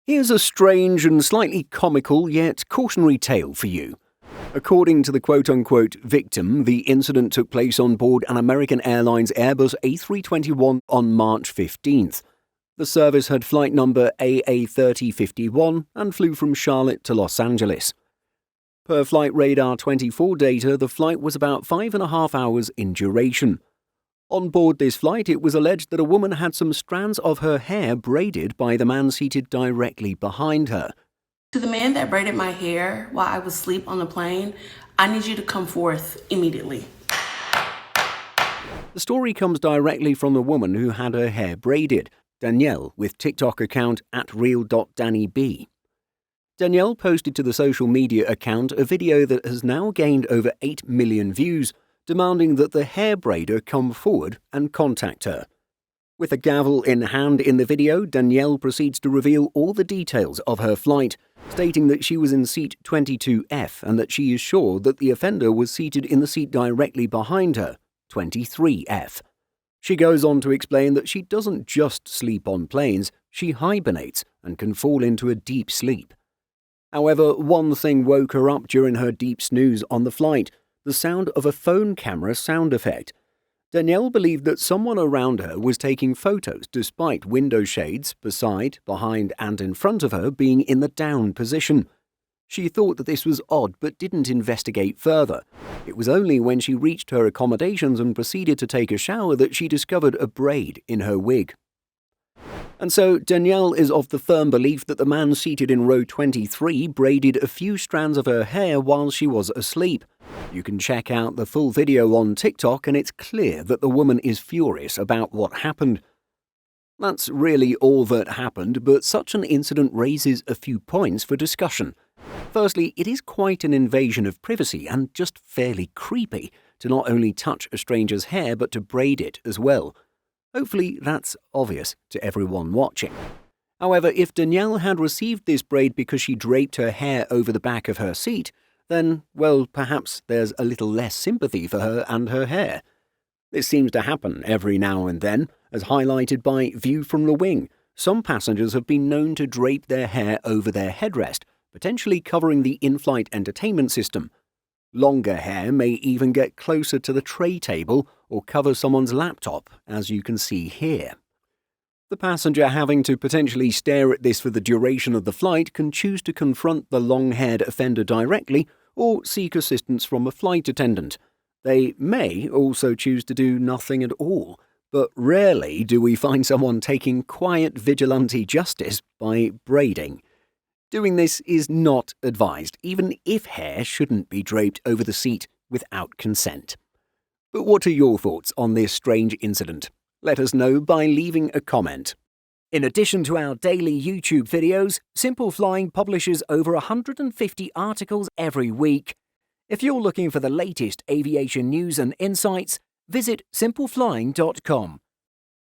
Here's a strange and slightly comical yet cautionary tale for you. According to the quote-unquote victim, the incident took place on board an American Airlines Airbus A321 on March 15th. The service had flight number AA3051 and flew from Charlotte to Los Angeles. Per Flight Radar 24 data, the flight was about 5.5 hours in duration. On board this flight, it was alleged that a woman had some strands of her hair braided by the man seated directly behind her. To the man that braided my hair while I was asleep on the plane, I need you to come forth immediately. The story comes directly from the woman who had her hair braided, Danielle, with TikTok account @real.dannyb. Danielle posted to the social media account a video that has now gained over 8 million views, demanding that the hair braider come forward and contact her. With a gavel in hand in the video, Danielle proceeds to reveal all the details of her flight, stating that she was in seat 22F and that she is sure that the offender was seated in the seat directly behind her, 23F. She goes on to explain that she doesn't just sleep on planes, she hibernates and can fall into a deep sleep. However, one thing woke her up during her deep snooze on the flight: the sound of a phone camera sound effect. Danielle believed that someone around her was taking photos despite window shades beside, behind and in front of her being in the down position. She thought that this was odd but didn't investigate further. It was only when she reached her accommodations and proceeded to take a shower that she discovered a braid in her wig. And so Danielle is of the firm belief that the man seated in row 23 braided a few strands of her hair while she was asleep. You can check out the full video on TikTok and it's clear that the woman is furious about what happened. That's really all that happened, but such an incident raises a few points for discussion. Firstly, it is quite an invasion of privacy and just fairly creepy to not only touch a stranger's hair but to braid it as well. Hopefully that's obvious to everyone watching. However, if Danielle had received this braid because she draped her hair over the back of her seat, then, well, perhaps there's a little less sympathy for her and her hair. This seems to happen every now and then, as highlighted by View from the Wing. Some passengers have been known to drape their hair over their headrest, potentially covering the in-flight entertainment system. Longer hair may even get closer to the tray table or cover someone's laptop, as you can see here. The passenger having to potentially stare at this for the duration of the flight can choose to confront the long-haired offender directly or seek assistance from a flight attendant. They may also choose to do nothing at all, but rarely do we find someone taking quiet vigilante justice by braiding. Doing this is not advised, even if hair shouldn't be draped over the seat without consent. But what are your thoughts on this strange incident? Let us know by leaving a comment. In addition to our daily YouTube videos, Simple Flying publishes over 150 articles every week. If you're looking for the latest aviation news and insights, visit simpleflying.com.